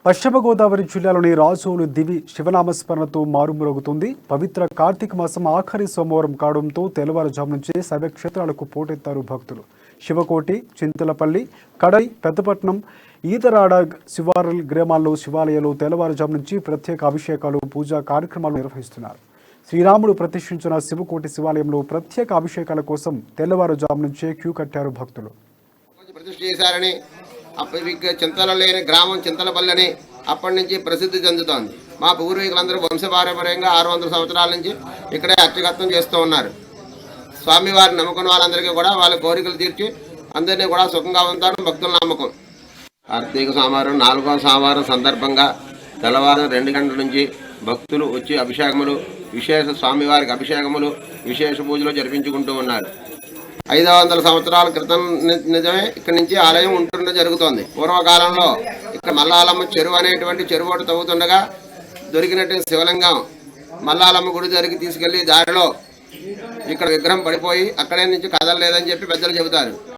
పశ్చిమ గోదావరి జిల్లాలోని రాజోలు దివి శివనామస్మరణతో మారుమ్రోగుతుంది. పవిత్ర కార్తీక మాసం ఆఖరి సోమవారం కావడంతో తెల్లవారుజాము నుంచే శైవక్షేత్రాలకు పోటెత్తారు భక్తులు. శివకోటి, చింతలపల్లి, కడై, పెద్దపట్నం, ఈతరాడ శివారు గ్రామాల్లో శివాలయాలు తెల్లవారుజాము నుంచి ప్రత్యేక అభిషేకాలు, పూజా కార్యక్రమాలు నిర్వహిస్తున్నారు. శ్రీరాముడు ప్రతిష్ఠించిన శివకోటి శివాలయంలో ప్రత్యేక అభిషేకాల కోసం తెల్లవారుజాము నుంచే క్యూ కట్టారు భక్తులు. చింతల లేని గ్రామం చింతలపల్లిని అప్పటి నుంచి ప్రసిద్ధి చెందుతోంది. మా పూర్వీకులందరూ వంశపారంపర్యంగా 600 సంవత్సరాల నుంచి ఇక్కడే అర్చకత్వం చేస్తూ ఉన్నారు. స్వామివారిని నమ్ముకున్న వాళ్ళందరికీ కూడా వాళ్ళ కోరికలు తీర్చి అందరినీ కూడా సుఖంగా ఉంటారు భక్తుల నమ్మకం. కార్తీక సోమవారం 4వ సోమవారం సందర్భంగా తెల్లవారు 2 గంటల నుంచి భక్తులు వచ్చి అభిషేకములు, విశేష స్వామివారికి అభిషేకములు, విశేష పూజలు జరిపించుకుంటూ ఉన్నారు. 500 సంవత్సరాల క్రితం నిజమే ఇక్కడి నుంచి ఆలయం ఉంటుండడం జరుగుతోంది. పూర్వకాలంలో ఇక్కడ మల్లాలమ్మ చెరువు అనేటువంటి చెరువు తవ్వుతుండగా దొరికినటువంటి శివలింగం మల్లాలమ్మ గుడి దగ్గరికి తీసుకెళ్లి దారిలో ఇక్కడ విగ్రహం పడిపోయి అక్కడే నుంచి కదలలేదని చెప్పి పెద్దలు చెబుతారు.